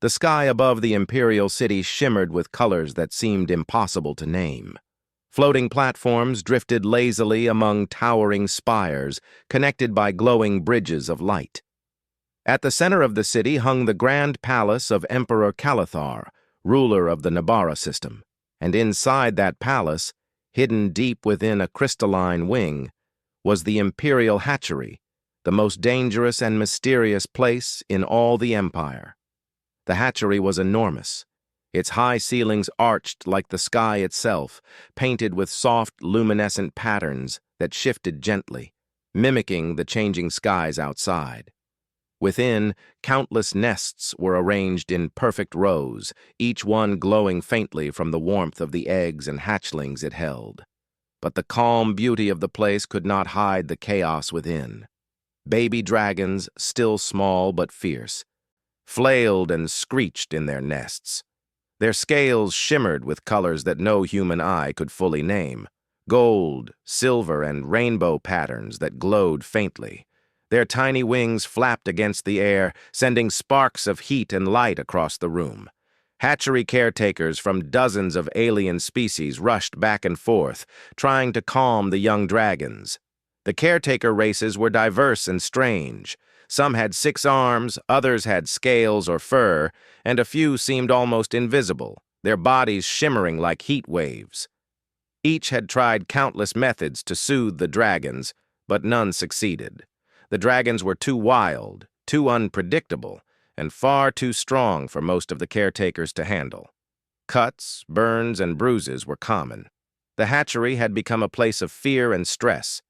The sky above the imperial city shimmered with colors that seemed impossible to name. Floating platforms drifted lazily among towering spires, connected by glowing bridges of light. At the center of the city hung the grand palace of Emperor Calathar, ruler of the Nabara system, and inside that palace, hidden deep within a crystalline wing, was the imperial hatchery, the most dangerous and mysterious place in all the empire. The hatchery was enormous, its high ceilings arched like the sky itself, painted with soft, luminescent patterns that shifted gently, mimicking the changing skies outside. Within, countless nests were arranged in perfect rows, each one glowing faintly from the warmth of the eggs and hatchlings it held. But the calm beauty of the place could not hide the chaos within. Baby dragons, still small but fierce, flailed and screeched in their nests. Their scales shimmered with colors that no human eye could fully name, gold, silver, and rainbow patterns that glowed faintly. Their tiny wings flapped against the air, sending sparks of heat and light across the room. Hatchery caretakers from dozens of alien species rushed back and forth, trying to calm the young dragons. The caretaker races were diverse and strange. Some had 6 arms, others had scales or fur, and a few seemed almost invisible, their bodies shimmering like heat waves. Each had tried countless methods to soothe the dragons, but none succeeded. The dragons were too wild, too unpredictable, and far too strong for most of the caretakers to handle. Cuts, burns, and bruises were common. The hatchery had become a place of fear and stress,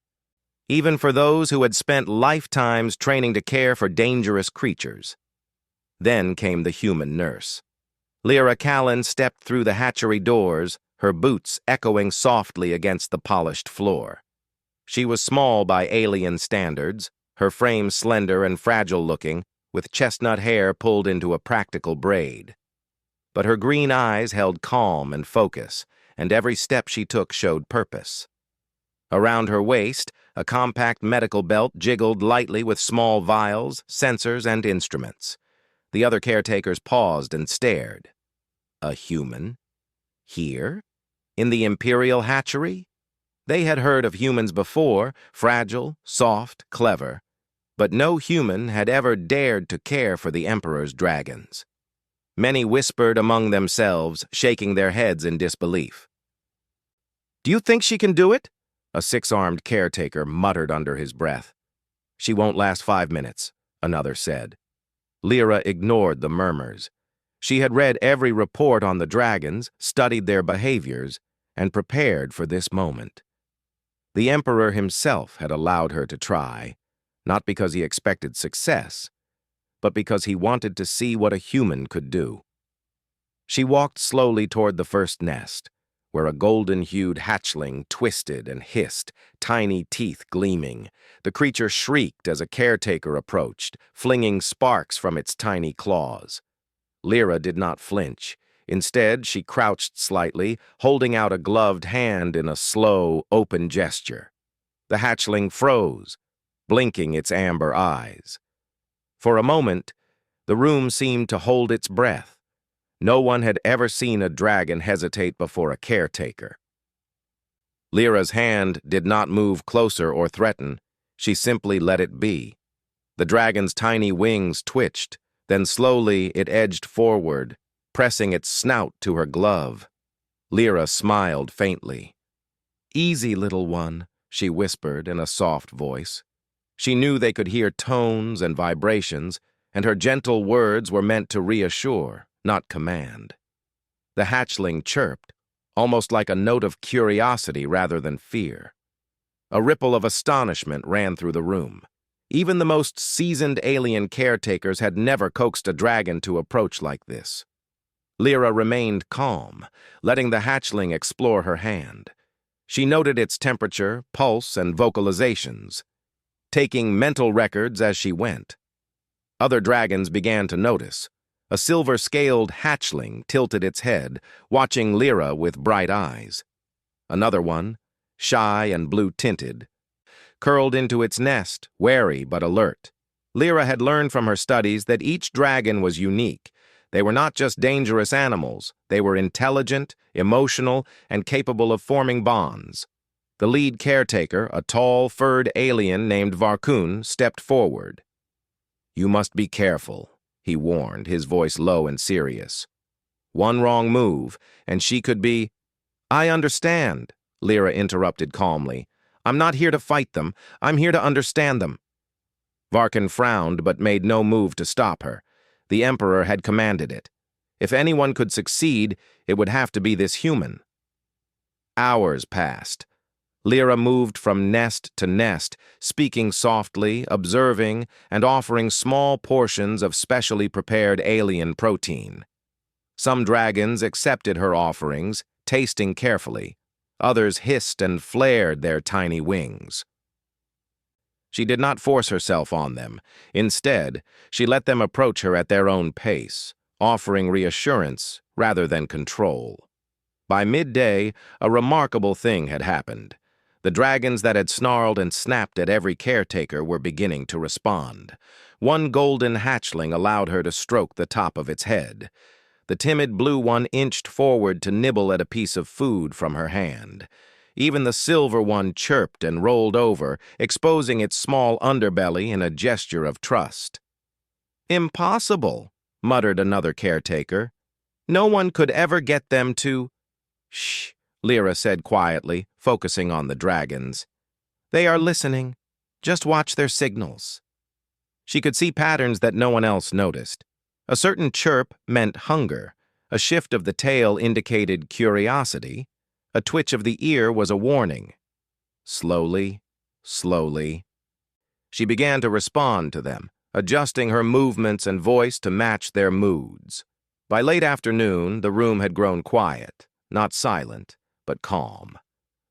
even for those who had spent lifetimes training to care for dangerous creatures. Then came the human nurse. Lyra Callan stepped through the hatchery doors, her boots echoing softly against the polished floor. She was small by alien standards, her frame slender and fragile-looking, with chestnut hair pulled into a practical braid. But her green eyes held calm and focus, and every step she took showed purpose. Around her waist, a compact medical belt jiggled lightly with small vials, sensors, and instruments. The other caretakers paused and stared. A human? Here? In the imperial hatchery? They had heard of humans before, fragile, soft, clever, but no human had ever dared to care for the Emperor's dragons. Many whispered among themselves, shaking their heads in disbelief. "Do you think she can do it?" a 6-armed caretaker muttered under his breath. "She won't last 5 minutes," another said. Lyra ignored the murmurs. She had read every report on the dragons, studied their behaviors, and prepared for this moment. The Emperor himself had allowed her to try, not because he expected success, but because he wanted to see what a human could do. She walked slowly toward the first nest, where a golden-hued hatchling twisted and hissed, tiny teeth gleaming. The creature shrieked as a caretaker approached, flinging sparks from its tiny claws. Lyra did not flinch. Instead, she crouched slightly, holding out a gloved hand in a slow, open gesture. The hatchling froze, blinking its amber eyes. For a moment, the room seemed to hold its breath. No one had ever seen a dragon hesitate before a caretaker. Lyra's hand did not move closer or threaten. She simply let it be. The dragon's tiny wings twitched, then slowly it edged forward, pressing its snout to her glove. Lyra smiled faintly. "Easy, little one," she whispered in a soft voice. She knew they could hear tones and vibrations, and her gentle words were meant to reassure, not command. The hatchling chirped, almost like a note of curiosity rather than fear. A ripple of astonishment ran through the room. Even the most seasoned alien caretakers had never coaxed a dragon to approach like this. Lyra remained calm, letting the hatchling explore her hand. She noted its temperature, pulse, and vocalizations, taking mental records as she went. Other dragons began to notice. A silver-scaled hatchling tilted its head, watching Lyra with bright eyes. Another one, shy and blue-tinted, curled into its nest, wary but alert. Lyra had learned from her studies that each dragon was unique. They were not just dangerous animals, they were intelligent, emotional, and capable of forming bonds. The lead caretaker, a tall, furred alien named Varkun, stepped forward. "You must be careful," he warned, his voice low and serious. "One wrong move, and she could be—" "I understand," Lyra interrupted calmly. "I'm not here to fight them. I'm here to understand them." Varkun frowned but made no move to stop her. The Emperor had commanded it. If anyone could succeed, it would have to be this human. Hours passed. Lyra moved from nest to nest, speaking softly, observing, and offering small portions of specially prepared alien protein. Some dragons accepted her offerings, tasting carefully. Others hissed and flared their tiny wings. She did not force herself on them. Instead, she let them approach her at their own pace, offering reassurance rather than control. By midday, a remarkable thing had happened. The dragons that had snarled and snapped at every caretaker were beginning to respond. One golden hatchling allowed her to stroke the top of its head. The timid blue one inched forward to nibble at a piece of food from her hand. Even the silver one chirped and rolled over, exposing its small underbelly in a gesture of trust. "Impossible," muttered another caretaker. "No one could ever get them to—" "Shh," Lyra said quietly, focusing on the dragons. "They are listening. Just watch their signals." She could see patterns that no one else noticed. A certain chirp meant hunger. A shift of the tail indicated curiosity. A twitch of the ear was a warning. Slowly, slowly, she began to respond to them, adjusting her movements and voice to match their moods. By late afternoon, the room had grown quiet, not silent, but calm.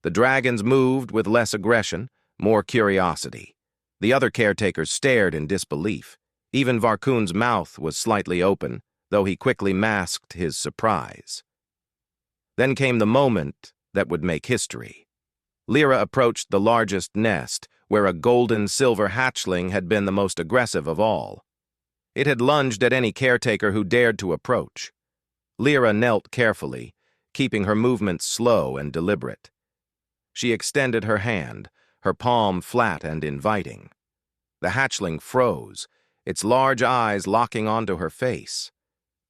The dragons moved with less aggression, more curiosity. The other caretakers stared in disbelief. Even Varkun's mouth was slightly open, though he quickly masked his surprise. Then came the moment that would make history. Lyra approached the largest nest, where a golden-silver hatchling had been the most aggressive of all. It had lunged at any caretaker who dared to approach. Lyra knelt carefully, keeping her movements slow and deliberate. She extended her hand, her palm flat and inviting. The hatchling froze, its large eyes locking onto her face.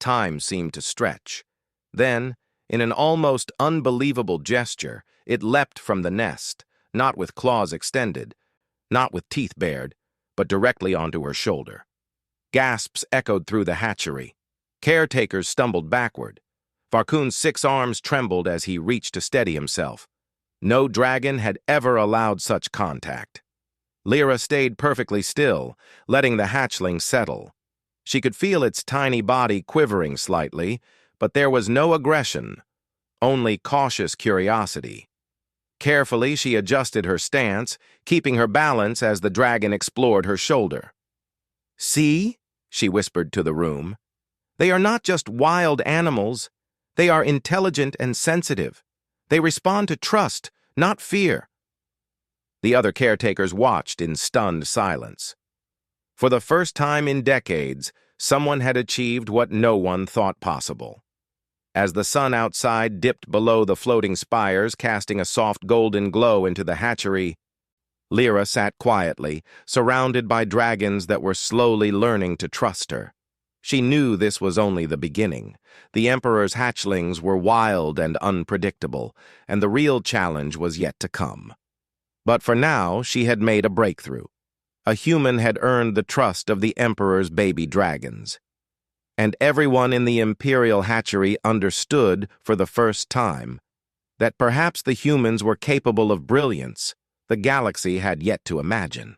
Time seemed to stretch. Then, in an almost unbelievable gesture, it leapt from the nest, not with claws extended, not with teeth bared, but directly onto her shoulder. Gasps echoed through the hatchery. Caretakers stumbled backward. Varkun's 6 arms trembled as he reached to steady himself. No dragon had ever allowed such contact. Lyra stayed perfectly still, letting the hatchling settle. She could feel its tiny body quivering slightly, but there was no aggression, only cautious curiosity. Carefully, she adjusted her stance, keeping her balance as the dragon explored her shoulder. "See?" she whispered to the room. "They are not just wild animals. They are intelligent and sensitive. They respond to trust, not fear." The other caretakers watched in stunned silence. For the first time in decades, someone had achieved what no one thought possible. As the sun outside dipped below the floating spires, casting a soft golden glow into the hatchery, Lyra sat quietly, surrounded by dragons that were slowly learning to trust her. She knew this was only the beginning. The Emperor's hatchlings were wild and unpredictable, and the real challenge was yet to come. But for now, she had made a breakthrough. A human had earned the trust of the Emperor's baby dragons. And everyone in the Imperial hatchery understood, for the first time, that perhaps the humans were capable of brilliance the galaxy had yet to imagine.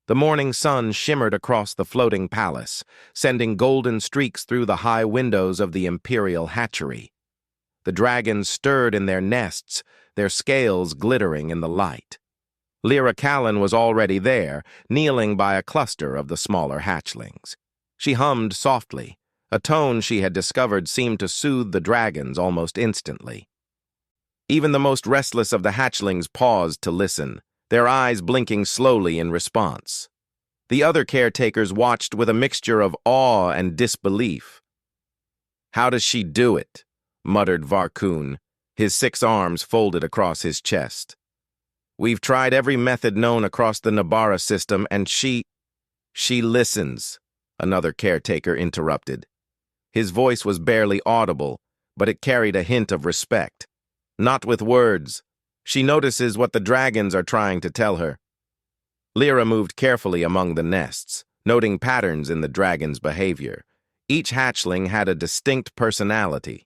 The morning sun shimmered across the floating palace, sending golden streaks through the high windows of the Imperial hatchery. The dragons stirred in their nests, their scales glittering in the light. Lyra Callan was already there, kneeling by a cluster of the smaller hatchlings. She hummed softly. A tone she had discovered seemed to soothe the dragons almost instantly. Even the most restless of the hatchlings paused to listen, their eyes blinking slowly in response. The other caretakers watched with a mixture of awe and disbelief. "How does she do it?" muttered Varkun, his 6 arms folded across his chest. "We've tried every method known across the Nabara system, and she listens," another caretaker interrupted. His voice was barely audible, but it carried a hint of respect. "Not with words. She notices what the dragons are trying to tell her." Lyra moved carefully among the nests, noting patterns in the dragon's behavior. Each hatchling had a distinct personality.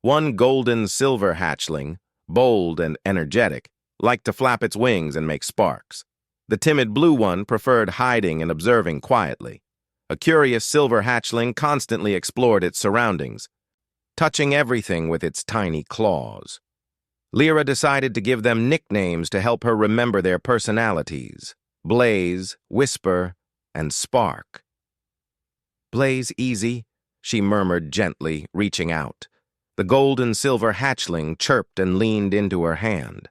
One golden-silver hatchling, bold and energetic, liked to flap its wings and make sparks. The timid blue one preferred hiding and observing quietly. A curious silver hatchling constantly explored its surroundings, touching everything with its tiny claws. Lyra decided to give them nicknames to help her remember their personalities: Blaze, Whisper, and Spark. "Blaze easy," she murmured gently, reaching out. The gold-and-silver hatchling chirped and leaned into her hand.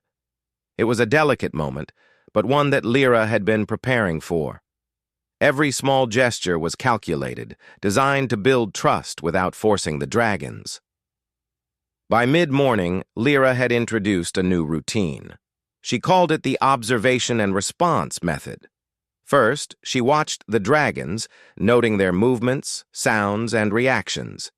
It was a delicate moment, but one that Lyra had been preparing for. Every small gesture was calculated, designed to build trust without forcing the dragons. By mid-morning, Lyra had introduced a new routine. She called it the observation and response method. First, she watched the dragons, noting their movements, sounds, and reactions.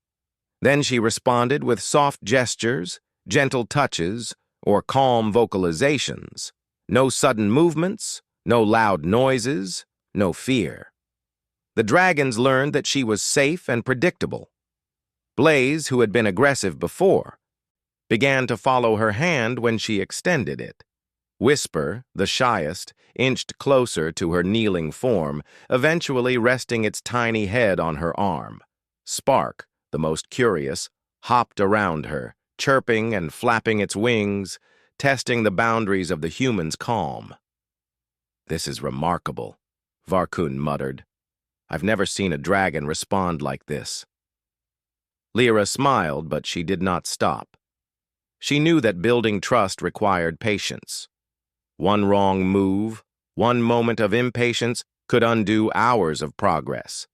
Then she responded with soft gestures, gentle touches, or calm vocalizations. No sudden movements, no loud noises, no fear. The dragons learned that she was safe and predictable. Blaze, who had been aggressive before, began to follow her hand when she extended it. Whisper, the shyest, inched closer to her kneeling form, eventually resting its tiny head on her arm. Spark, the most curious, hopped around her, chirping and flapping its wings, testing the boundaries of the human's calm. "This is remarkable," Varkun muttered. "I've never seen a dragon respond like this." Lyra smiled, but she did not stop. She knew that building trust required patience. One wrong move, one moment of impatience could undo hours of progress.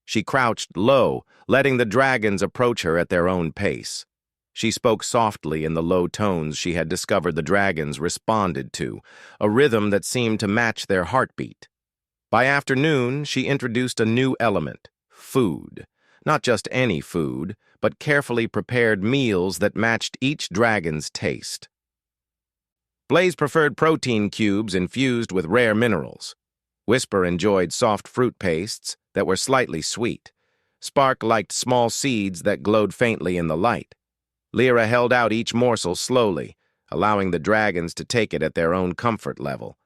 She crouched low, letting the dragons approach her at their own pace. She spoke softly in the low tones she had discovered the dragons responded to, a rhythm that seemed to match their heartbeat. By afternoon, she introduced a new element: food. Not just any food, but carefully prepared meals that matched each dragon's taste. Blaze preferred protein cubes infused with rare minerals. Whisper enjoyed soft fruit pastes that were slightly sweet. Spark liked small seeds that glowed faintly in the light. Lyra held out each morsel slowly, allowing the dragons to take it at their own comfort level.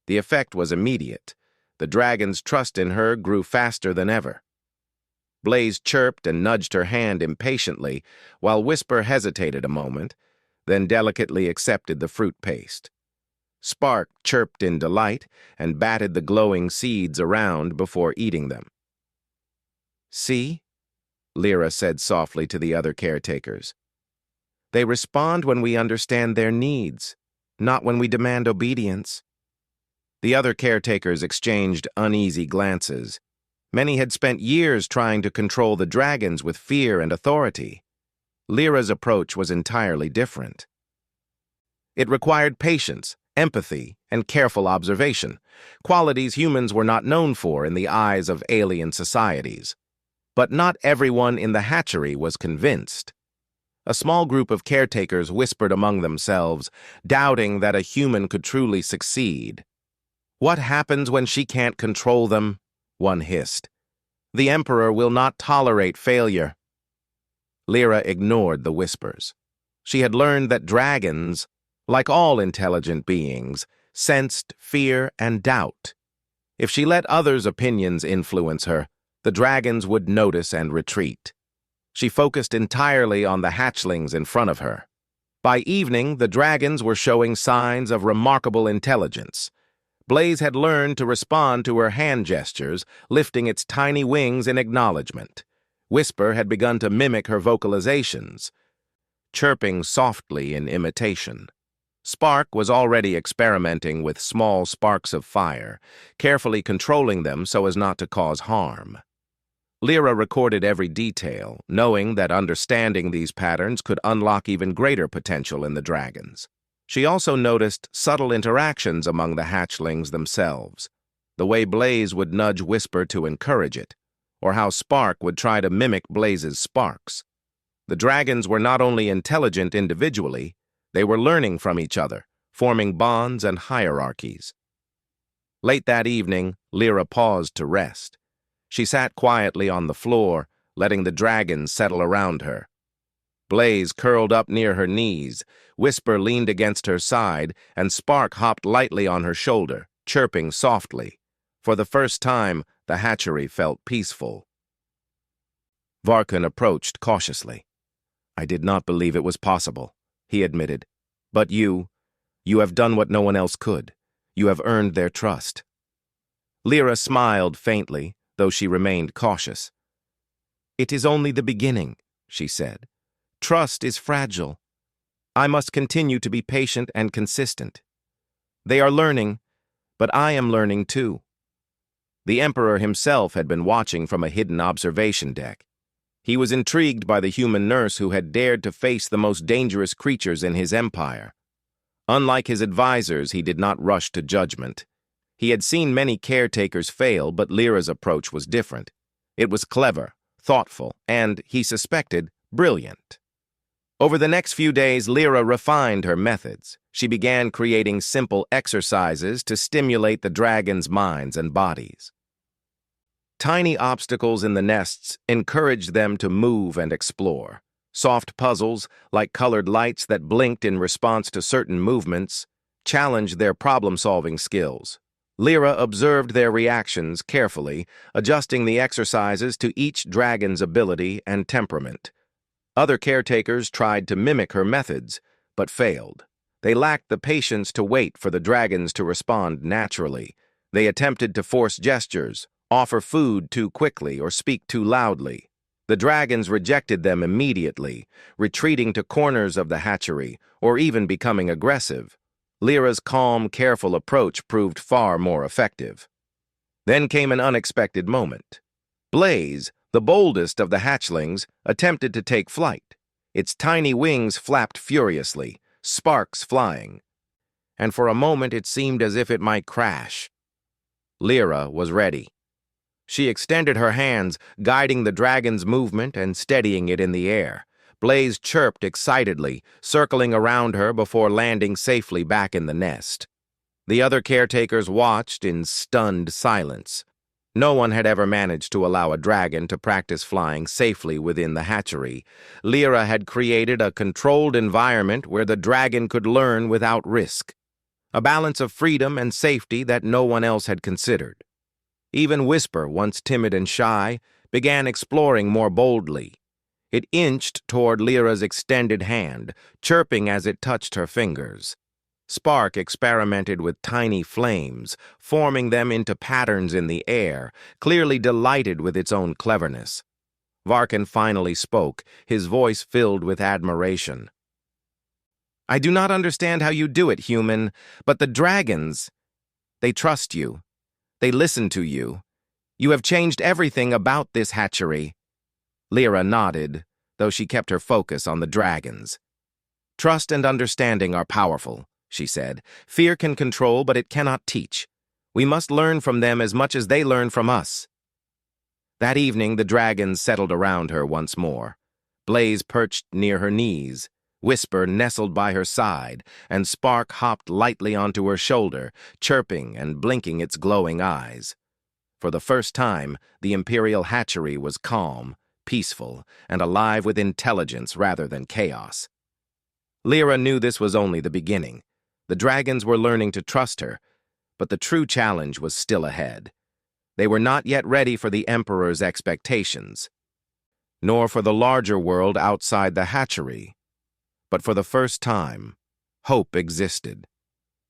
The effect was immediate. The dragon's trust in her grew faster than ever. Blaze chirped and nudged her hand impatiently, while Whisper hesitated a moment, then delicately accepted the fruit paste. Spark chirped in delight and batted the glowing seeds around before eating them. "See?" Lyra said softly to the other caretakers. "They respond when we understand their needs, not when we demand obedience." The other caretakers exchanged uneasy glances. Many had spent years trying to control the dragons with fear and authority. Lyra's approach was entirely different. It required patience, empathy, and careful observation, qualities humans were not known for in the eyes of alien societies. But not everyone in the hatchery was convinced. A small group of caretakers whispered among themselves, doubting that a human could truly succeed. "What happens when she can't control them?" one hissed. "The Emperor will not tolerate failure." Lyra ignored the whispers. She had learned that dragons, like all intelligent beings, sensed fear and doubt. If she let others' opinions influence her, the dragons would notice and retreat. She focused entirely on the hatchlings in front of her. By evening, the dragons were showing signs of remarkable intelligence. Blaze had learned to respond to her hand gestures, lifting its tiny wings in acknowledgement. Whisper had begun to mimic her vocalizations, chirping softly in imitation. Spark was already experimenting with small sparks of fire, carefully controlling them so as not to cause harm. Lyra recorded every detail, knowing that understanding these patterns could unlock even greater potential in the dragons. She also noticed subtle interactions among the hatchlings themselves, the way Blaze would nudge Whisper to encourage it, or how Spark would try to mimic Blaze's sparks. The dragons were not only intelligent individually, they were learning from each other, forming bonds and hierarchies. Late that evening, Lyra paused to rest. She sat quietly on the floor, letting the dragons settle around her. Blaze curled up near her knees, Whisper leaned against her side, and Spark hopped lightly on her shoulder, chirping softly. For the first time, the hatchery felt peaceful. Varkan approached cautiously. "I did not believe it was possible," he admitted. "But you have done what no one else could. You have earned their trust." Lyra smiled faintly, though she remained cautious. "It is only the beginning," she said. "Trust is fragile. I must continue to be patient and consistent. They are learning, but I am learning too." The Emperor himself had been watching from a hidden observation deck. He was intrigued by the human nurse who had dared to face the most dangerous creatures in his empire. Unlike his advisors, he did not rush to judgment. He had seen many caretakers fail, but Lyra's approach was different. It was clever, thoughtful, and, he suspected, brilliant. Over the next few days, Lyra refined her methods. She began creating simple exercises to stimulate the dragons' minds and bodies. Tiny obstacles in the nests encouraged them to move and explore. Soft puzzles, like colored lights that blinked in response to certain movements, challenged their problem-solving skills. Lyra observed their reactions carefully, adjusting the exercises to each dragon's ability and temperament. Other caretakers tried to mimic her methods, but failed. They lacked the patience to wait for the dragons to respond naturally. They attempted to force gestures, offer food too quickly, or speak too loudly. The dragons rejected them immediately, retreating to corners of the hatchery, or even becoming aggressive. Lyra's calm, careful approach proved far more effective. Then came an unexpected moment. Blaze, the boldest of the hatchlings, attempted to take flight. Its tiny wings flapped furiously, sparks flying. And for a moment it seemed as if it might crash. Lyra was ready. She extended her hands, guiding the dragon's movement and steadying it in the air. Blaze chirped excitedly, circling around her before landing safely back in the nest. The other caretakers watched in stunned silence. No one had ever managed to allow a dragon to practice flying safely within the hatchery. Lyra had created a controlled environment where the dragon could learn without risk. A balance of freedom and safety that no one else had considered. Even Whisper, once timid and shy, began exploring more boldly. It inched toward Lyra's extended hand, chirping as it touched her fingers. Spark experimented with tiny flames, forming them into patterns in the air, clearly delighted with its own cleverness. Varkan finally spoke, his voice filled with admiration. "I do not understand how you do it, Humyn, but the dragons, they trust you. They listen to you. You have changed everything about this hatchery." Lyra nodded, though she kept her focus on the dragons. "Trust and understanding are powerful," she said. "Fear can control, but it cannot teach. We must learn from them as much as they learn from us." That evening, the dragons settled around her once more. Blaze perched near her knees, Whisper nestled by her side, and Spark hopped lightly onto her shoulder, chirping and blinking its glowing eyes. For the first time, the Imperial hatchery was calm, peaceful, and alive with intelligence rather than chaos. Lyra knew this was only the beginning. The dragons were learning to trust her, but the true challenge was still ahead. They were not yet ready for the Emperor's expectations, nor for the larger world outside the hatchery. But for the first time, hope existed.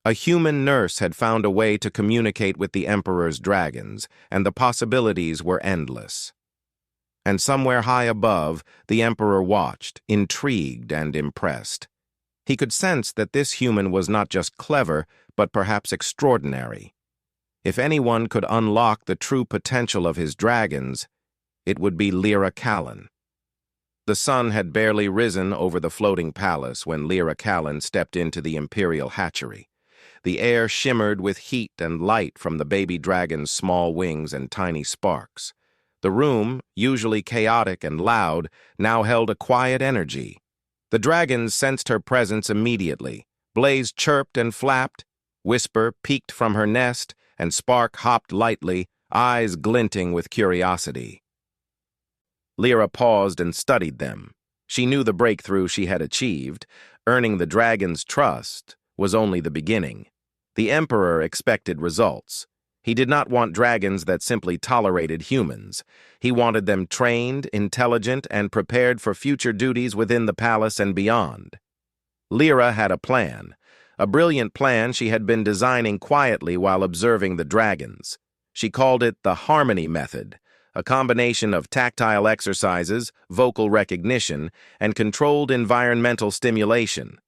A human nurse had found a way to communicate with the Emperor's dragons, and the possibilities were endless. And somewhere high above, the Emperor watched, intrigued and impressed. He could sense that this human was not just clever, but perhaps extraordinary. If anyone could unlock the true potential of his dragons, It would be Lyra Callan. The sun had barely risen over the floating palace when Lyra Callan stepped into the Imperial hatchery. The air shimmered with heat and light from the baby dragon's small wings and tiny sparks. The room, usually chaotic and loud, now held a quiet energy. The dragons sensed her presence immediately. Blaze chirped and flapped, Whisper peeked from her nest, and Spark hopped lightly, eyes glinting with curiosity. Lyra paused and studied them. She knew the breakthrough she had achieved. Earning the dragon's trust was only the beginning. The Emperor expected results. He did not want dragons that simply tolerated humans. He wanted them trained, intelligent, and prepared for future duties within the palace and beyond. Lyra had a plan. A brilliant plan she had been designing quietly while observing the dragons. She called it the Harmony Method, a combination of tactile exercises, vocal recognition, and controlled environmental stimulation.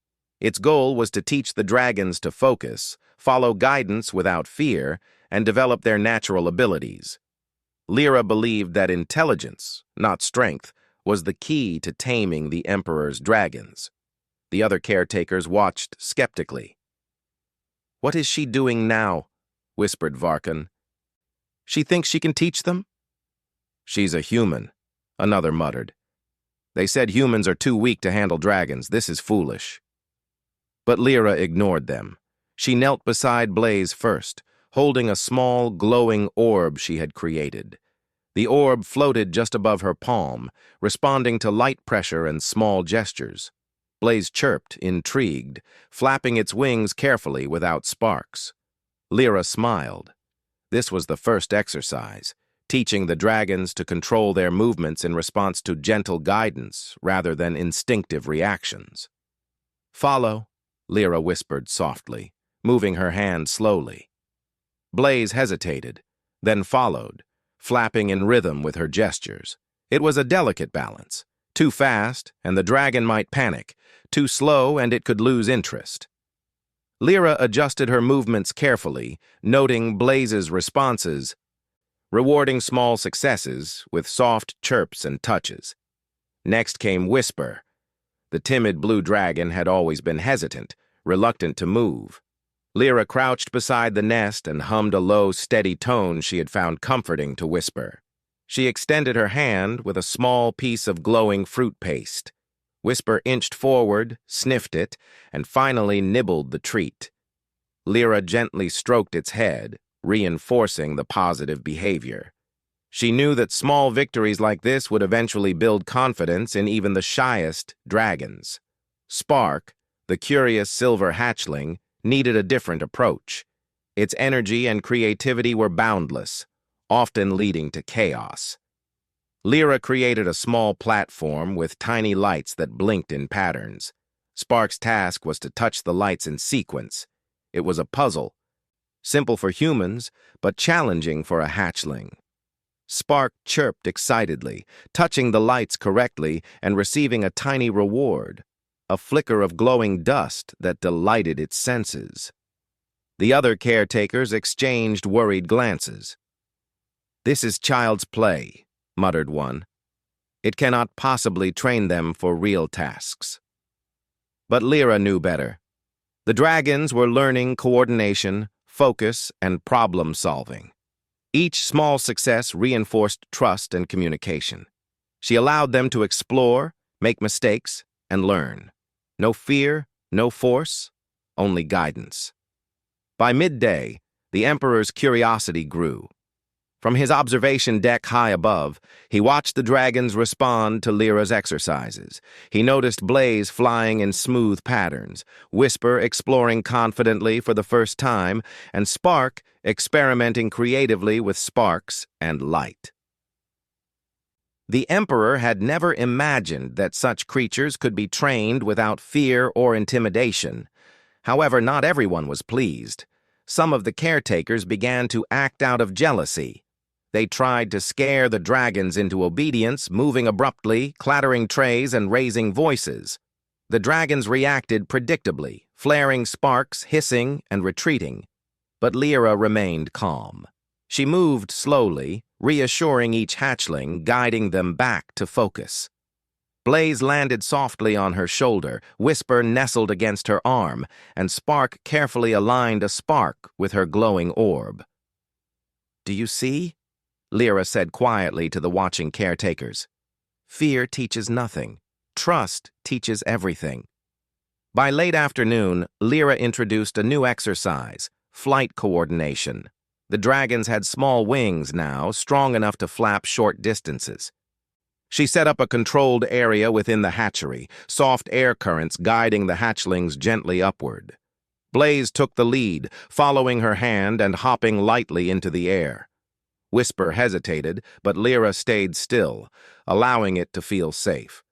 Its goal was to teach the dragons to focus, follow guidance without fear, and develop their natural abilities. Lyra believed that intelligence, not strength, was the key to taming the Emperor's dragons. The other caretakers watched skeptically. "What is she doing now?" whispered Varkan. "She thinks she can teach them?" "She's a human," another muttered. "They said humans are too weak to handle dragons. This is foolish." But Lyra ignored them. She knelt beside Blaze first, holding a small, glowing orb she had created. The orb floated just above her palm, responding to light pressure and small gestures. Blaze chirped, intrigued, flapping its wings carefully without sparks. Lyra smiled. This was the first exercise, teaching the dragons to control their movements in response to gentle guidance rather than instinctive reactions. "Follow," Lyra whispered softly, moving her hand slowly. Blaze hesitated, then followed, flapping in rhythm with her gestures. It was a delicate balance. Too fast, and the dragon might panic. Too slow, and it could lose interest. Lyra adjusted her movements carefully, noting Blaze's responses, rewarding small successes with soft chirps and touches. Next came Whisper. The timid blue dragon had always been hesitant, reluctant to move. Lyra crouched beside the nest and hummed a low, steady tone she had found comforting to Whisper. She extended her hand with a small piece of glowing fruit paste. Whisper inched forward, sniffed it, and finally nibbled the treat. Lyra gently stroked its head, reinforcing the positive behavior. She knew that small victories like this would eventually build confidence in even the shyest dragons. Spark, the curious silver hatchling, needed a different approach. Its energy and creativity were boundless, often leading to chaos. Lyra created a small platform with tiny lights that blinked in patterns. Spark's task was to touch the lights in sequence. It was a puzzle, simple for humans, but challenging for a hatchling. Spark chirped excitedly, touching the lights correctly and receiving a tiny reward, a flicker of glowing dust that delighted its senses. The other caretakers exchanged worried glances. "This is child's play," muttered one. "It cannot possibly train them for real tasks." But Lyra knew better. The dragons were learning coordination, focus, and problem-solving. Each small success reinforced trust and communication. She allowed them to explore, make mistakes, and learn. No fear, no force, only guidance. By midday, the Emperor's curiosity grew. From his observation deck high above, he watched the dragons respond to Lyra's exercises. He noticed Blaze flying in smooth patterns, Whisper exploring confidently for the first time, and Spark experimenting creatively with sparks and light. The Emperor had never imagined that such creatures could be trained without fear or intimidation. However, not everyone was pleased. Some of the caretakers began to act out of jealousy. They tried to scare the dragons into obedience, moving abruptly, clattering trays, and raising voices. The dragons reacted predictably, flaring sparks, hissing, and retreating. But Lyra remained calm. She moved slowly, reassuring each hatchling, guiding them back to focus. Blaze landed softly on her shoulder, Whisper nestled against her arm, and Spark carefully aligned a spark with her glowing orb. "Do you see?" Lyra said quietly to the watching caretakers. "Fear teaches nothing. Trust teaches everything." By late afternoon, Lyra introduced a new exercise, flight coordination. The dragons had small wings now, strong enough to flap short distances. She set up a controlled area within the hatchery, soft air currents guiding the hatchlings gently upward. Blaze took the lead, following her hand and hopping lightly into the air. Whisper hesitated, but Lyra stayed still, allowing it to feel safe.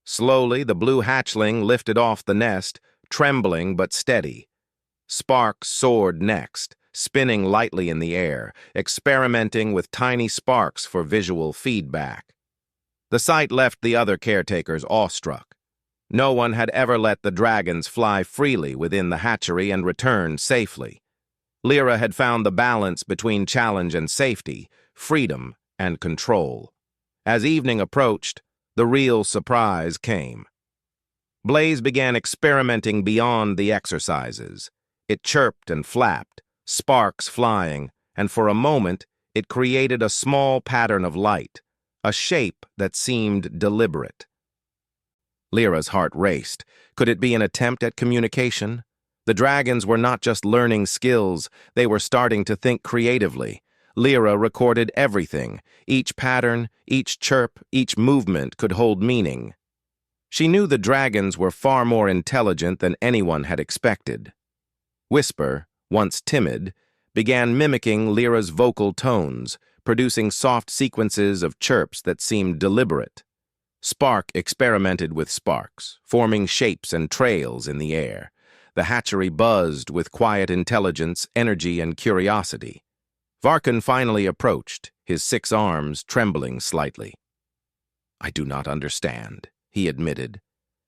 Slowly, the blue hatchling lifted off the nest, trembling but steady. Spark soared next, spinning lightly in the air, experimenting with tiny sparks for visual feedback. The sight left the other caretakers awestruck. No one had ever let the dragons fly freely within the hatchery and return safely. Lyra had found the balance between challenge and safety, freedom and control. As evening approached, the real surprise came. Blaze began experimenting beyond the exercises. It chirped and flapped, sparks flying, and for a moment it created a small pattern of light, a shape that seemed deliberate. Lyra's heart raced. Could it be an attempt at communication? The dragons were not just learning skills, they were starting to think creatively. Lyra recorded everything. Each pattern, each chirp, each movement could hold meaning. She knew the dragons were far more intelligent than anyone had expected. Whisper, once timid, began mimicking Lyra's vocal tones, producing soft sequences of chirps that seemed deliberate. Spark experimented with sparks, forming shapes and trails in the air. The hatchery buzzed with quiet intelligence, energy, and curiosity. Varkan finally approached, his 6 arms trembling slightly. "I do not understand," he admitted.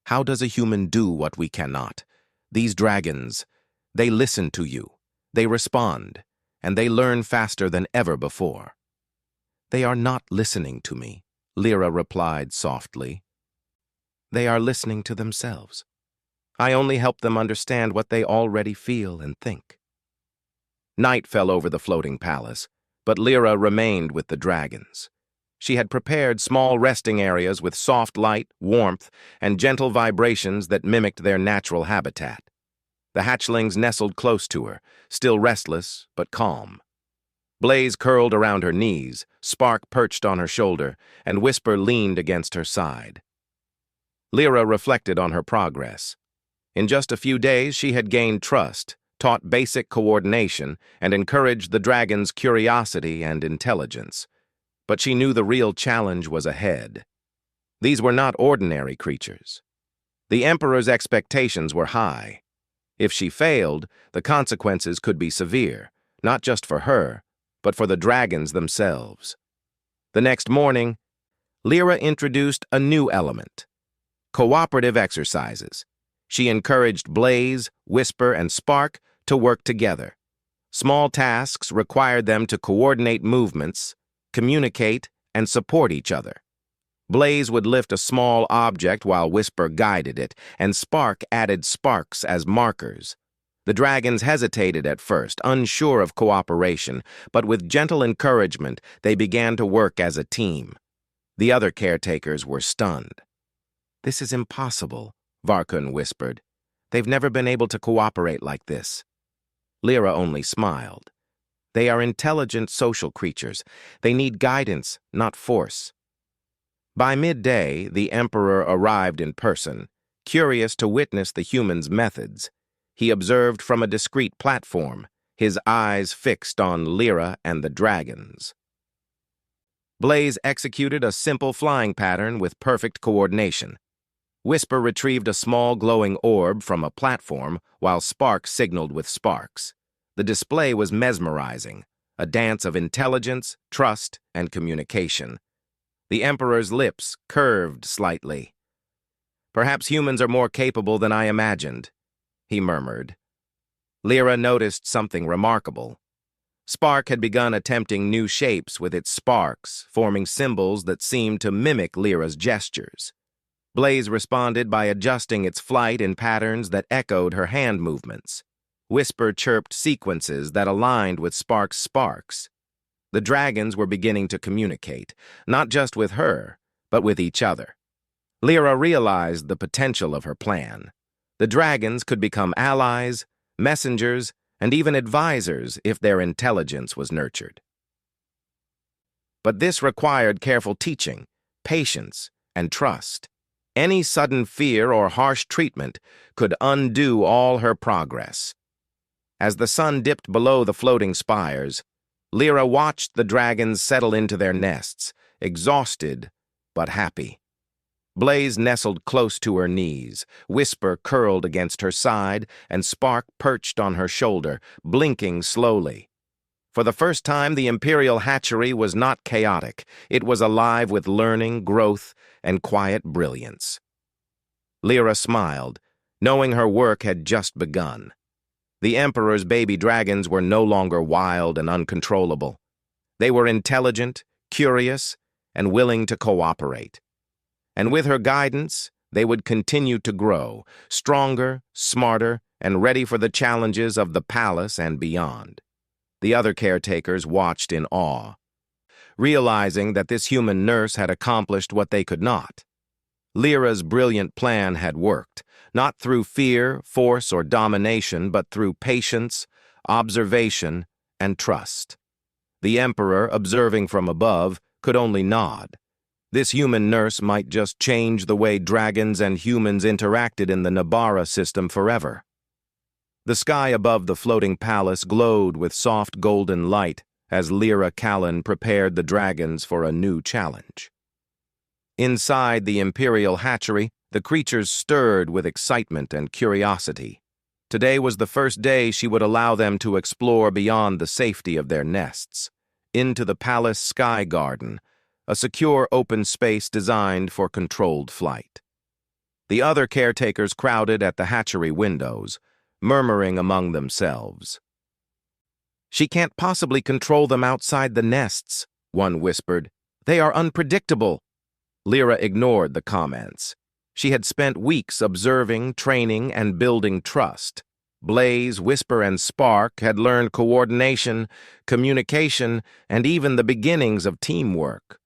"How does a human do what we cannot? These dragons, they listen to you, they respond, and they learn faster than ever before." "They are not listening to me," Lyra replied softly. "They are listening to themselves. I only help them understand what they already feel and think." Night fell over the floating palace, but Lyra remained with the dragons. She had prepared small resting areas with soft light, warmth, and gentle vibrations that mimicked their natural habitat. The hatchlings nestled close to her, still restless but calm. Blaze curled around her knees, Spark perched on her shoulder, and Whisper leaned against her side. Lyra reflected on her progress. In just a few days, she had gained trust, taught basic coordination, and encouraged the dragon's curiosity and intelligence. But she knew the real challenge was ahead. These were not ordinary creatures. The Emperor's expectations were high. If she failed, the consequences could be severe, not just for her, but for the dragons themselves. The next morning, Lyra introduced a new element: cooperative exercises. She encouraged Blaze, Whisper, and Spark to work together. Small tasks required them to coordinate movements, communicate, and support each other. Blaze would lift a small object while Whisper guided it, and Spark added sparks as markers. The dragons hesitated at first, unsure of cooperation, but with gentle encouragement, they began to work as a team. The other caretakers were stunned. "This is impossible," Varkan whispered. "They've never been able to cooperate like this." Lyra only smiled. "They are intelligent social creatures. They need guidance, not force." By midday, the Emperor arrived in person, curious to witness the humans' methods. He observed from a discreet platform, his eyes fixed on Lyra and the dragons. Blaze executed a simple flying pattern with perfect coordination. Whisper retrieved a small glowing orb from a platform, while Spark signaled with sparks. The display was mesmerizing, a dance of intelligence, trust, and communication. The Emperor's lips curved slightly. "Perhaps humans are more capable than I imagined," he murmured. Lyra noticed something remarkable. Spark had begun attempting new shapes with its sparks, forming symbols that seemed to mimic Lyra's gestures. Blaze responded by adjusting its flight in patterns that echoed her hand movements. Whisper chirped sequences that aligned with Spark's sparks. The dragons were beginning to communicate, not just with her, but with each other. Lyra realized the potential of her plan. The dragons could become allies, messengers, and even advisors if their intelligence was nurtured. But this required careful teaching, patience, and trust. Any sudden fear or harsh treatment could undo all her progress. As the sun dipped below the floating spires, Lyra watched the dragons settle into their nests, exhausted but happy. Blaze nestled close to her knees, Whisper curled against her side, and Spark perched on her shoulder, blinking slowly. For the first time, the Imperial hatchery was not chaotic. It was alive with learning, growth, and quiet brilliance. Lyra smiled, knowing her work had just begun. The Emperor's baby dragons were no longer wild and uncontrollable. They were intelligent, curious, and willing to cooperate. And with her guidance, they would continue to grow, stronger, smarter, and ready for the challenges of the palace and beyond. The other caretakers watched in awe, realizing that this human nurse had accomplished what they could not. Lyra's brilliant plan had worked, not through fear, force, or domination, but through patience, observation, and trust. The Emperor, observing from above, could only nod. This human nurse might just change the way dragons and humans interacted in the Nabara system forever. The sky above the floating palace glowed with soft golden light as Lyra Callan prepared the dragons for a new challenge. Inside the Imperial hatchery, the creatures stirred with excitement and curiosity. Today was the first day she would allow them to explore beyond the safety of their nests, into the palace sky garden, a secure open space designed for controlled flight. The other caretakers crowded at the hatchery windows, murmuring among themselves. "She can't possibly control them outside the nests," one whispered. "They are unpredictable." Lyra ignored the comments. She had spent weeks observing, training, and building trust. Blaze, Whisper, and Spark had learned coordination, communication, and even the beginnings of teamwork.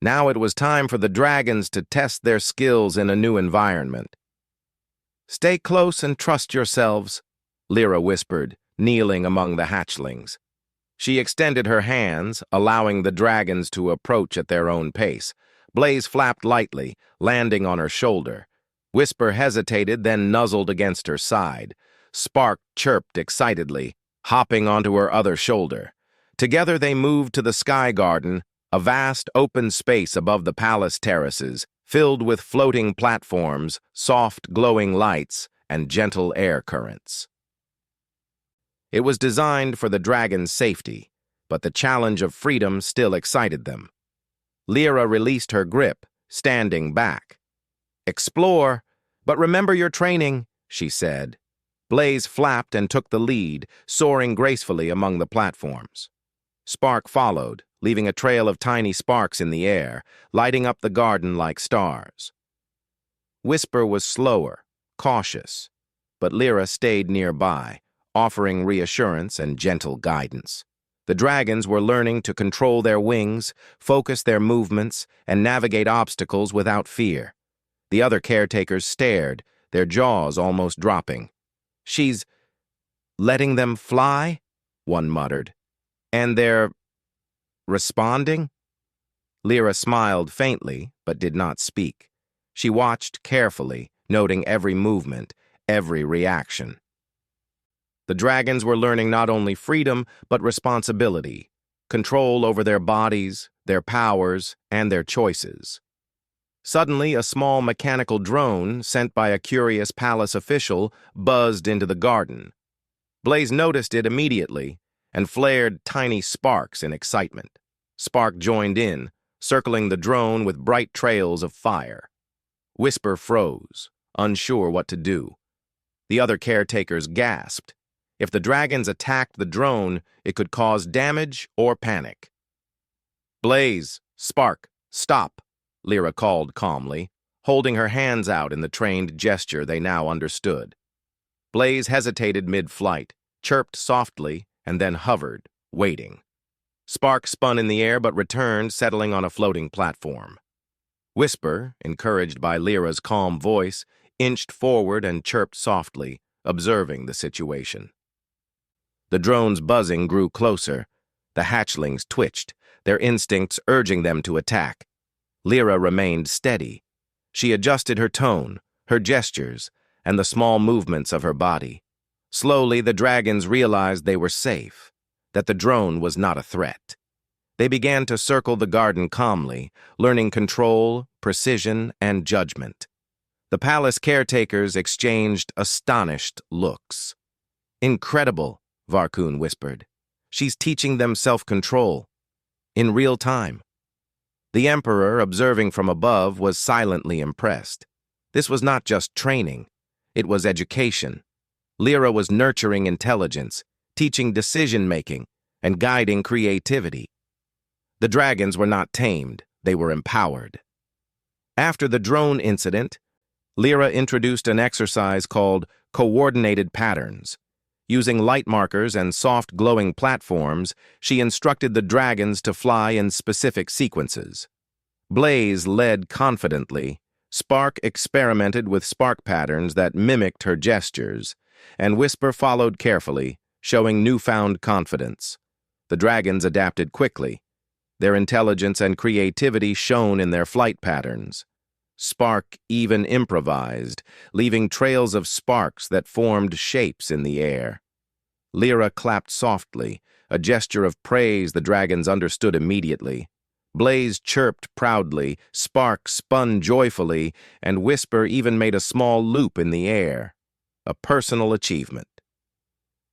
Now it was time for the dragons to test their skills in a new environment. "Stay close and trust yourselves," Lyra whispered, kneeling among the hatchlings. She extended her hands, allowing the dragons to approach at their own pace. Blaze flapped lightly, landing on her shoulder. Whisper hesitated, then nuzzled against her side. Spark chirped excitedly, hopping onto her other shoulder. Together they moved to the sky garden, a vast open space above the palace terraces, filled with floating platforms, soft glowing lights, and gentle air currents. It was designed for the dragons' safety, but the challenge of freedom still excited them. Lyra released her grip, standing back. "Explore, but remember your training," she said. Blaze flapped and took the lead, soaring gracefully among the platforms. Spark followed, leaving a trail of tiny sparks in the air, lighting up the garden like stars. Whisper was slower, cautious, but Lyra stayed nearby, offering reassurance and gentle guidance. The dragons were learning to control their wings, focus their movements, and navigate obstacles without fear. The other caretakers stared, their jaws almost dropping. "She's letting them fly?" one muttered. "And they're responding?" Lyra smiled faintly, but did not speak. She watched carefully, noting every movement, every reaction. The dragons were learning not only freedom, but responsibility, control over their bodies, their powers, and their choices. Suddenly, a small mechanical drone, sent by a curious palace official, buzzed into the garden. Blaze noticed it immediately and flared tiny sparks in excitement. Spark joined in, circling the drone with bright trails of fire. Whisper froze, unsure what to do. The other caretakers gasped. If the dragons attacked the drone, it could cause damage or panic. "Blaze, Spark, stop," Lyra called calmly, holding her hands out in the trained gesture they now understood. Blaze hesitated mid-flight, chirped softly, and then hovered, waiting. Spark spun in the air but returned, settling on a floating platform. Whisper, encouraged by Lyra's calm voice, inched forward and chirped softly, observing the situation. The drone's buzzing grew closer. The hatchlings twitched, their instincts urging them to attack. Lyra remained steady. She adjusted her tone, her gestures, and the small movements of her body. Slowly, the dragons realized they were safe, that the drone was not a threat. They began to circle the garden calmly, learning control, precision, and judgment. The palace caretakers exchanged astonished looks. "Incredible," Varkun whispered. "She's teaching them self-control. In real time." The Emperor, observing from above, was silently impressed. This was not just training. It was education. Lyra was nurturing intelligence, teaching decision-making, and guiding creativity. The dragons were not tamed, they were empowered. After the drone incident, Lyra introduced an exercise called coordinated patterns. Using light markers and soft glowing platforms, she instructed the dragons to fly in specific sequences. Blaze led confidently, Spark experimented with spark patterns that mimicked her gestures, and Whisper followed carefully, showing newfound confidence. The dragons adapted quickly. Their intelligence and creativity shone in their flight patterns. Spark even improvised, leaving trails of sparks that formed shapes in the air. Lyra clapped softly, a gesture of praise the dragons understood immediately. Blaze chirped proudly, Spark spun joyfully, and Whisper even made a small loop in the air. A personal achievement.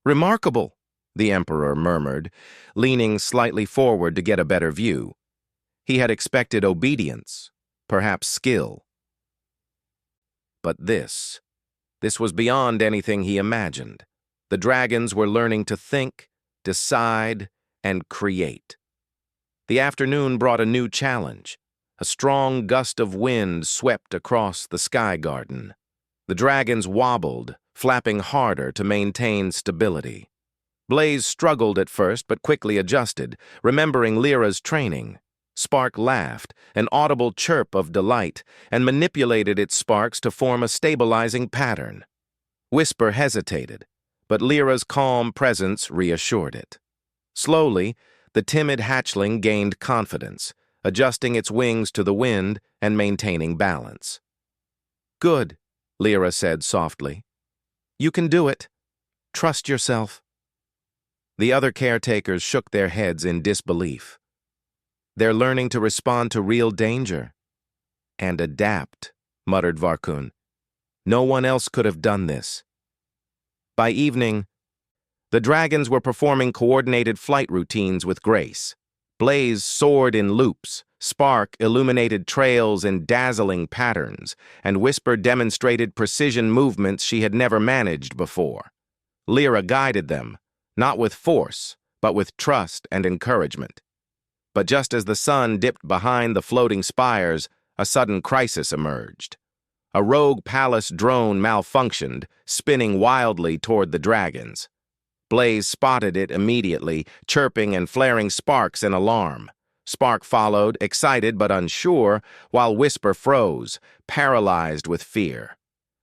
"Remarkable," the Emperor murmured, leaning slightly forward to get a better view. He had expected obedience, perhaps skill. But this was beyond anything he imagined. The dragons were learning to think, decide, and create. The afternoon brought a new challenge. A strong gust of wind swept across the sky garden. The dragons wobbled, flapping harder to maintain stability. Blaze struggled at first but quickly adjusted, remembering Lyra's training. Spark laughed, an audible chirp of delight, and manipulated its sparks to form a stabilizing pattern. Whisper hesitated, but Lyra's calm presence reassured it. Slowly, the timid hatchling gained confidence, adjusting its wings to the wind and maintaining balance. "Good," Lyra said softly. "You can do it. Trust yourself." The other caretakers shook their heads in disbelief. "They're learning to respond to real danger." "And adapt," muttered Varkun. "No one else could have done this." By evening, the dragons were performing coordinated flight routines with grace. Blaze soared in loops, Spark illuminated trails in dazzling patterns, and Whisper demonstrated precision movements she had never managed before. Lyra guided them, not with force, but with trust and encouragement. But just as the sun dipped behind the floating spires, a sudden crisis emerged. A rogue palace drone malfunctioned, spinning wildly toward the dragons. Blaze spotted it immediately, chirping and flaring sparks in alarm. Spark followed, excited but unsure, while Whisper froze, paralyzed with fear.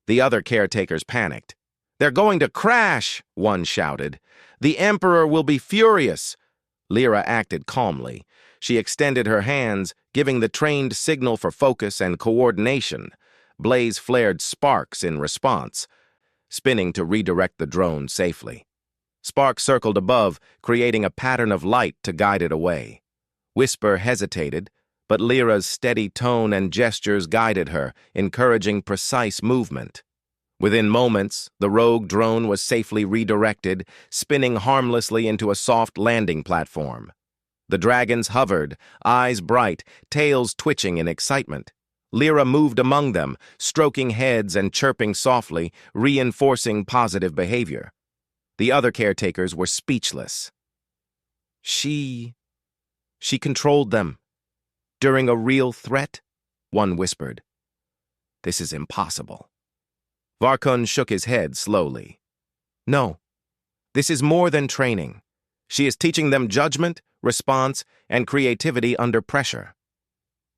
The other caretakers panicked. "They're going to crash," one shouted. "The Emperor will be furious." Lyra acted calmly. She extended her hands, giving the trained signal for focus and coordination. Blaze flared sparks in response, spinning to redirect the drone safely. Spark circled above, creating a pattern of light to guide it away. Whisper hesitated, but Lyra's steady tone and gestures guided her, encouraging precise movement. Within moments, the rogue drone was safely redirected, spinning harmlessly into a soft landing platform. The dragons hovered, eyes bright, tails twitching in excitement. Lyra moved among them, stroking heads and chirping softly, reinforcing positive behavior. The other caretakers were speechless. She controlled them. During a real threat? One whispered. This is impossible. Varkun shook his head slowly. No, this is more than training. She is teaching them judgment, response, and creativity under pressure.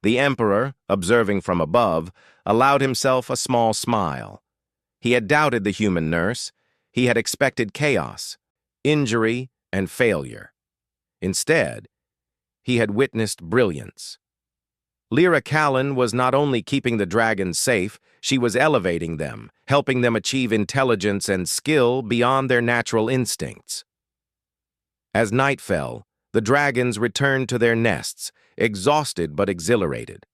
The Emperor, observing from above, allowed himself a small smile. He had doubted the human nurse. He had expected chaos, injury, and failure. Instead, he had witnessed brilliance. Lyra Callan was not only keeping the dragons safe, she was elevating them, helping them achieve intelligence and skill beyond their natural instincts. As night fell, the dragons returned to their nests, exhausted but exhilarated.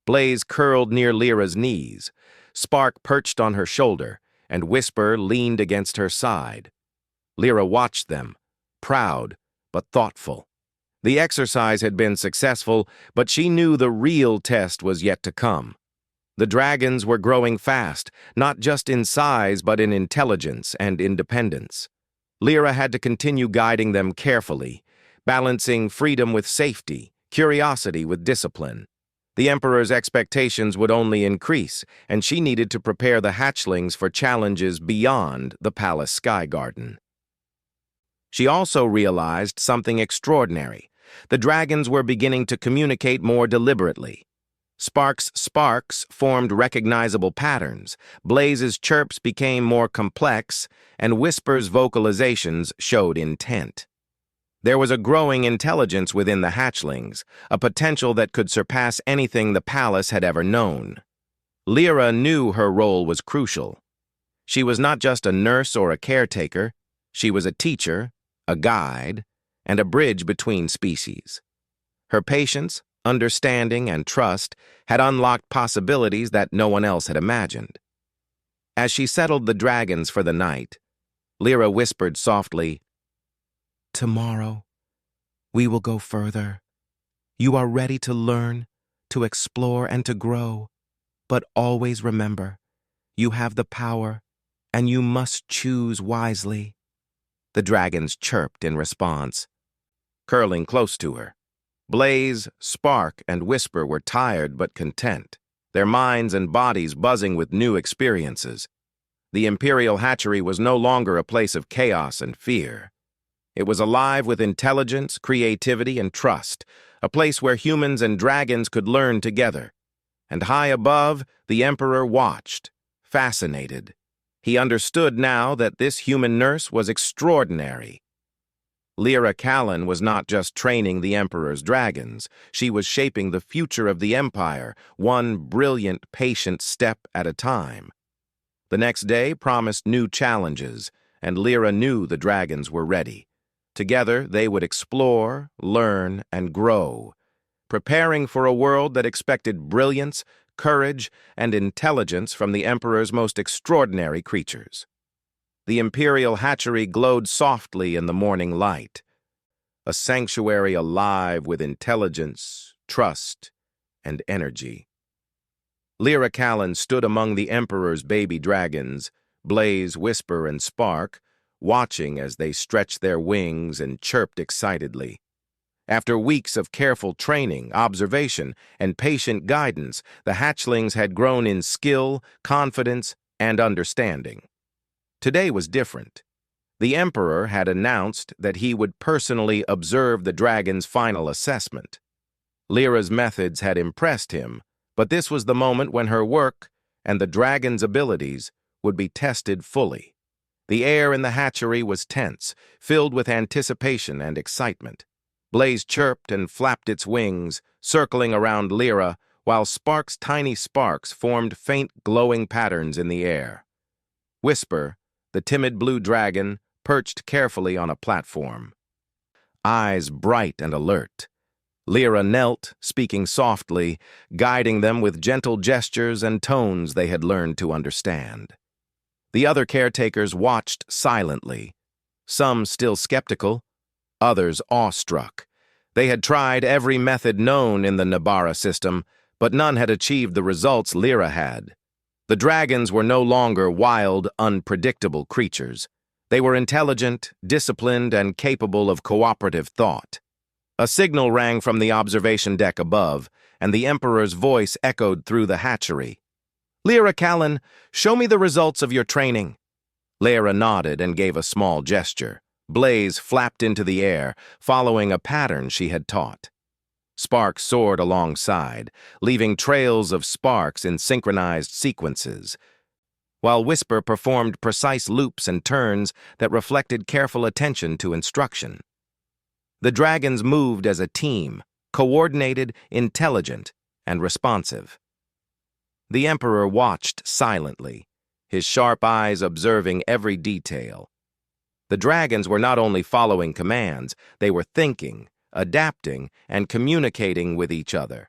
Blaze curled near Lyra's knees, Spark perched on her shoulder, and Whisper leaned against her side. Lyra watched them, proud but thoughtful. The exercise had been successful, but she knew the real test was yet to come. The dragons were growing fast, not just in size but in intelligence and independence. Lyra had to continue guiding them carefully, balancing freedom with safety, curiosity with discipline. The Emperor's expectations would only increase, and she needed to prepare the hatchlings for challenges beyond the palace sky garden. She also realized something extraordinary. The dragons were beginning to communicate more deliberately. Spark's sparks formed recognizable patterns, Blaze's chirps became more complex, and Whisper's vocalizations showed intent. There was a growing intelligence within the hatchlings, a potential that could surpass anything the palace had ever known. Lyra knew her role was crucial. She was not just a nurse or a caretaker, she was a teacher, a guide, and a bridge between species. Her patience, understanding, and trust had unlocked possibilities that no one else had imagined. As she settled the dragons for the night, Lyra whispered softly, "Tomorrow, we will go further. You are ready to learn, to explore, and to grow. But always remember, you have the power, and you must choose wisely." The dragons chirped in response, curling close to her. Blaze, Spark, and Whisper were tired but content, their minds and bodies buzzing with new experiences. The Imperial hatchery was no longer a place of chaos and fear. It was alive with intelligence, creativity, and trust, a place where humans and dragons could learn together. And high above, the Emperor watched, fascinated. He understood now that this human nurse was extraordinary. Lyra Callan was not just training the Emperor's dragons, she was shaping the future of the Empire, one brilliant, patient step at a time. The next day promised new challenges, and Lyra knew the dragons were ready. Together, they would explore, learn, and grow, preparing for a world that expected brilliance, courage, and intelligence from the Emperor's most extraordinary creatures. The Imperial hatchery glowed softly in the morning light, a sanctuary alive with intelligence, trust, and energy. Lyra Callan stood among the Emperor's baby dragons, Blaze, Whisper, and Spark, watching as they stretched their wings and chirped excitedly. After weeks of careful training, observation, and patient guidance, the hatchlings had grown in skill, confidence, and understanding. Today was different. The Emperor had announced that he would personally observe the dragon's final assessment. Lyra's methods had impressed him, but this was the moment when her work and the dragon's abilities would be tested fully. The air in the hatchery was tense, filled with anticipation and excitement. Blaze chirped and flapped its wings, circling around Lyra, while Spark's tiny sparks formed faint glowing patterns in the air. Whisper, the timid blue dragon, perched carefully on a platform, eyes bright and alert. Lyra knelt, speaking softly, guiding them with gentle gestures and tones they had learned to understand. The other caretakers watched silently, some still skeptical, others awestruck. They had tried every method known in the Nabara system, but none had achieved the results Lyra had. The dragons were no longer wild, unpredictable creatures. They were intelligent, disciplined, and capable of cooperative thought. A signal rang from the observation deck above, and the Emperor's voice echoed through the hatchery. "Lyra Callan, show me the results of your training." Lyra nodded and gave a small gesture. Blaze flapped into the air, following a pattern she had taught. Sparks soared alongside, leaving trails of sparks in synchronized sequences, while Whisper performed precise loops and turns that reflected careful attention to instruction. The dragons moved as a team, coordinated, intelligent, and responsive. The Emperor watched silently, his sharp eyes observing every detail. The dragons were not only following commands, they were thinking, adapting, and communicating with each other.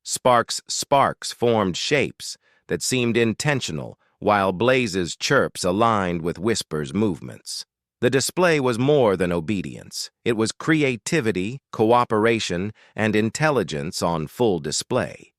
Sparks formed shapes that seemed intentional, while Blaze's chirps aligned with Whisper's movements. The display was more than obedience. It was creativity, cooperation, and intelligence on full display.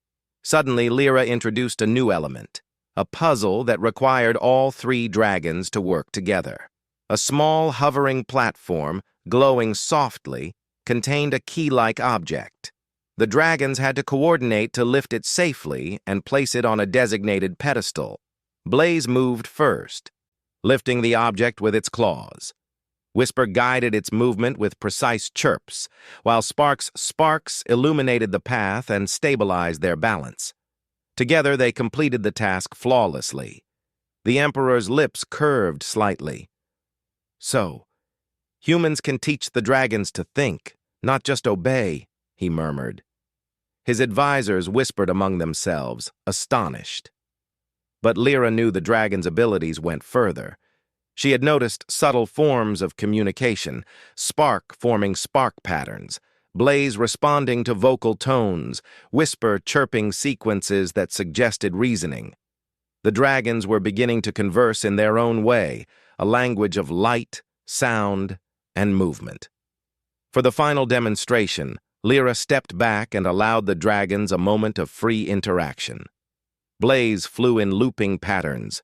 Suddenly, Lyra introduced a new element, a puzzle that required all three dragons to work together. A small, hovering platform, glowing softly, contained a key-like object. The dragons had to coordinate to lift it safely and place it on a designated pedestal. Blaze moved first, lifting the object with its claws. Whisper guided its movement with precise chirps, while Sparks illuminated the path and stabilized their balance. Together they completed the task flawlessly. The Emperor's lips curved slightly. "So, humans can teach the dragons to think, not just obey," he murmured. His advisors whispered among themselves, astonished. But Lyra knew the dragon's abilities went further. She had noticed subtle forms of communication, Spark forming spark patterns, Blaze responding to vocal tones, Whisper chirping sequences that suggested reasoning. The dragons were beginning to converse in their own way, a language of light, sound, and movement. For the final demonstration, Lyra stepped back and allowed the dragons a moment of free interaction. Blaze flew in looping patterns.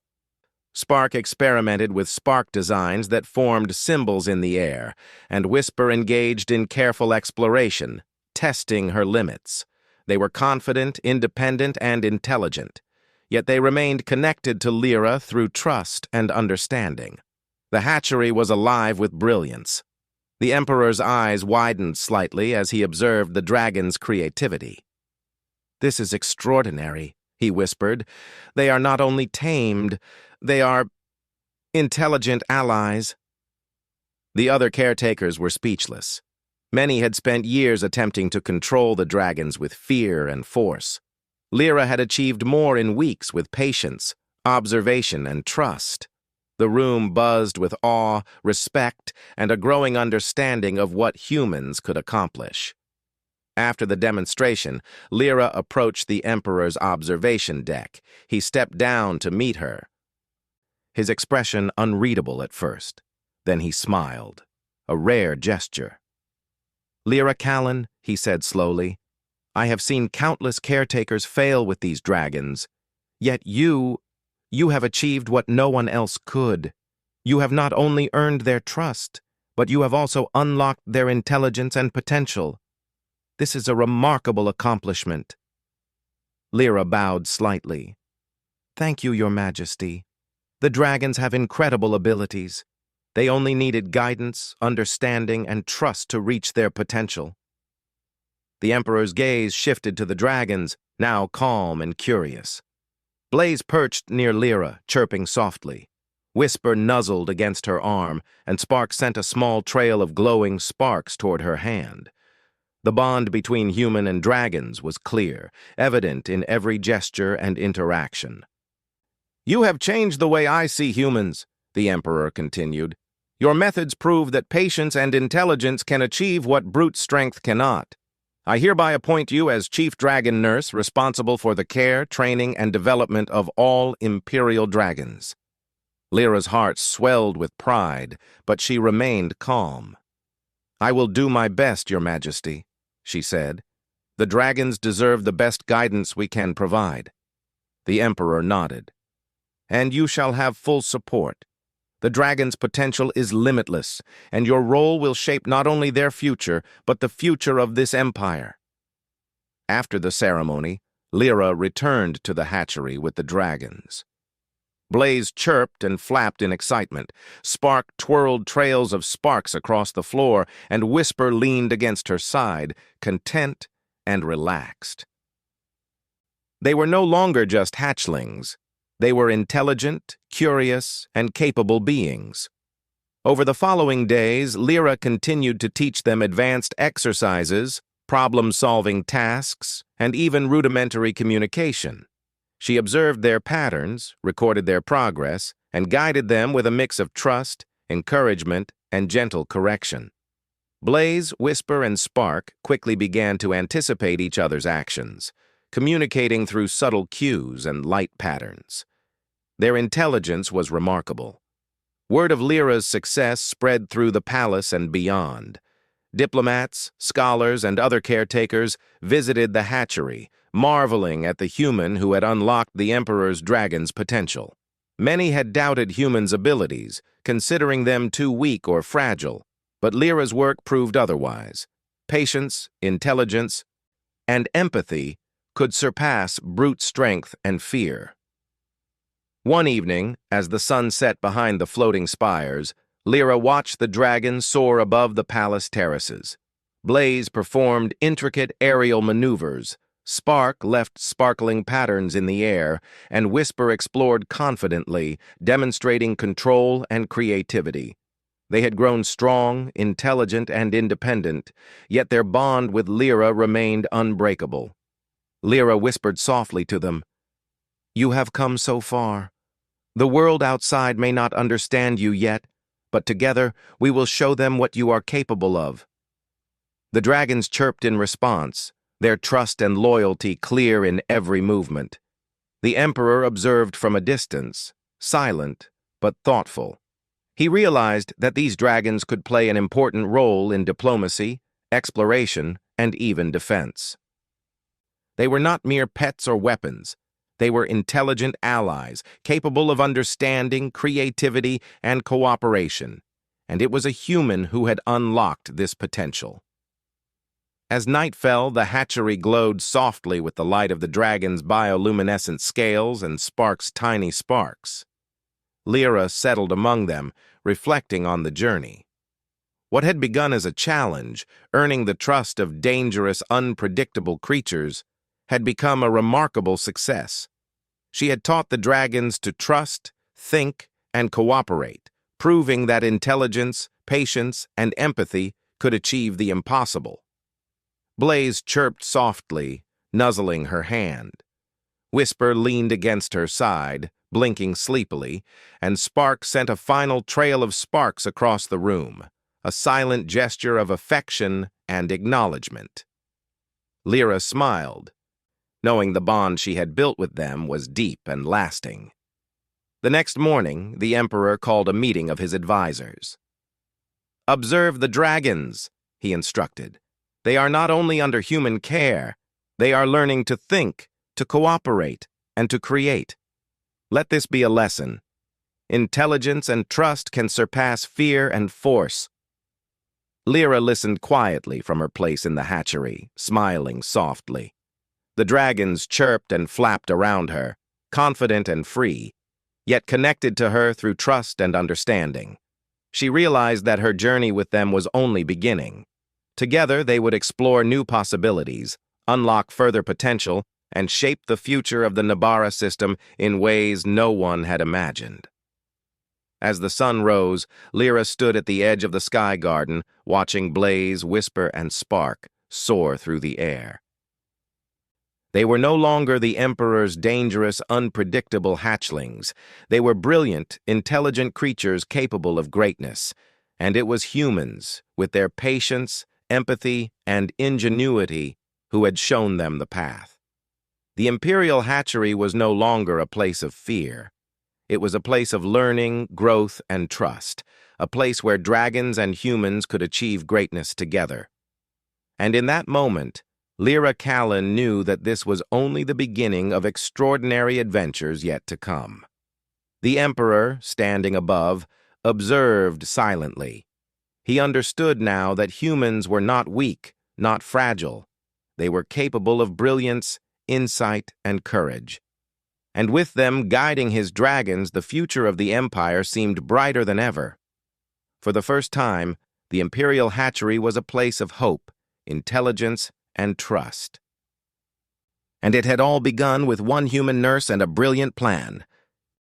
Spark experimented with spark designs that formed symbols in the air, and Whisper engaged in careful exploration, testing her limits. They were confident, independent, and intelligent, yet they remained connected to Lyra through trust and understanding. The hatchery was alive with brilliance. The Emperor's eyes widened slightly as he observed the dragon's creativity. "This is extraordinary," he whispered. "They are not only tamed, they are intelligent allies." The other caretakers were speechless. Many had spent years attempting to control the dragons with fear and force. Lyra had achieved more in weeks with patience, observation, and trust. The room buzzed with awe, respect, and a growing understanding of what humans could accomplish. After the demonstration, Lyra approached the Emperor's observation deck. He stepped down to meet her, his expression unreadable at first. Then he smiled, a rare gesture. "Lyra Callan," he said slowly, "I have seen countless caretakers fail with these dragons, yet you have achieved what no one else could. You have not only earned their trust, but you have also unlocked their intelligence and potential. This is a remarkable accomplishment." Lyra bowed slightly. "Thank you, Your Majesty. The dragons have incredible abilities. They only needed guidance, understanding, and trust to reach their potential." The Emperor's gaze shifted to the dragons, now calm and curious. Blaze perched near Lyra, chirping softly. Whisper nuzzled against her arm, and Spark sent a small trail of glowing sparks toward her hand. The bond between human and dragons was clear, evident in every gesture and interaction. "You have changed the way I see humans," the Emperor continued. "Your methods prove that patience and intelligence can achieve what brute strength cannot. I hereby appoint you as Chief Dragon Nurse responsible for the care, training, and development of all Imperial dragons." Lyra's heart swelled with pride, but she remained calm. "I will do my best, Your Majesty," she said. "The dragons deserve the best guidance we can provide." The Emperor nodded. "And you shall have full support. The dragon's potential is limitless, and your role will shape not only their future, but the future of this empire. After the ceremony, Lyra returned to the hatchery with the dragons. Blaze chirped and flapped in excitement. Spark twirled trails of sparks across the floor, and Whisper leaned against her side, content and relaxed. They were no longer just hatchlings. They were intelligent, curious, and capable beings. Over the following days, Lyra continued to teach them advanced exercises, problem-solving tasks, and even rudimentary communication. She observed their patterns, recorded their progress, and guided them with a mix of trust, encouragement, and gentle correction. Blaze, Whisper, and Spark quickly began to anticipate each other's actions, communicating through subtle cues and light patterns. Their intelligence was remarkable. Word of Lyra's success spread through the palace and beyond. Diplomats, scholars, and other caretakers visited the hatchery, marveling at the Humyn who had unlocked the Emperor's dragon's potential. Many had doubted Humyn's abilities, considering them too weak or fragile, but Lyra's work proved otherwise. Patience, intelligence, and empathy could surpass brute strength and fear. One evening, as the sun set behind the floating spires, Lyra watched the dragon soar above the palace terraces. Blaze performed intricate aerial maneuvers, Spark left sparkling patterns in the air, and Whisper explored confidently, demonstrating control and creativity. They had grown strong, intelligent, and independent, yet their bond with Lyra remained unbreakable. Lyra whispered softly to them, "You have come so far. The world outside may not understand you yet, but together we will show them what you are capable of." The dragons chirped in response, their trust and loyalty clear in every movement. The Emperor observed from a distance, silent but thoughtful. He realized that these dragons could play an important role in diplomacy, exploration, and even defense. They were not mere pets or weapons. They were intelligent allies, capable of understanding, creativity, and cooperation, and it was a Humyn who had unlocked this potential. As night fell, the hatchery glowed softly with the light of the dragon's bioluminescent scales and Spark's tiny sparks. Lyra settled among them, reflecting on the journey. What had begun as a challenge, earning the trust of dangerous, unpredictable creatures, had become a remarkable success. She had taught the dragons to trust, think, and cooperate, proving that intelligence, patience, and empathy could achieve the impossible. Blaze chirped softly, nuzzling her hand. Whisper leaned against her side, blinking sleepily, and Spark sent a final trail of sparks across the room, a silent gesture of affection and acknowledgement. Lyra smiled, knowing the bond she had built with them was deep and lasting. The next morning, the Emperor called a meeting of his advisors. "Observe the dragons," he instructed. "They are not only under human care, they are learning to think, to cooperate, and to create. Let this be a lesson. Intelligence and trust can surpass fear and force." Lyra listened quietly from her place in the hatchery, smiling softly. The dragons chirped and flapped around her, confident and free, yet connected to her through trust and understanding. She realized that her journey with them was only beginning. Together, they would explore new possibilities, unlock further potential, and shape the future of the Nabara system in ways no one had imagined. As the sun rose, Lyra stood at the edge of the sky garden, watching Blaze, Whisper, and Spark soar through the air. They were no longer the Emperor's dangerous, unpredictable hatchlings. They were brilliant, intelligent creatures capable of greatness, and it was Humans, with their patience, empathy, and ingenuity, who had shown them the path. The Imperial Hatchery was no longer a place of fear. It was a place of learning, growth, and trust, a place where dragons and humans could achieve greatness together. And in that moment, Lyra Callan knew that this was only the beginning of extraordinary adventures yet to come. The Emperor, standing above, observed silently. He understood now that humans were not weak, not fragile. They were capable of brilliance, insight, and courage. And with them guiding his dragons, the future of the Empire seemed brighter than ever. For the first time, the Imperial hatchery was a place of hope, intelligence, and trust. And it had all begun with one human nurse and a brilliant plan.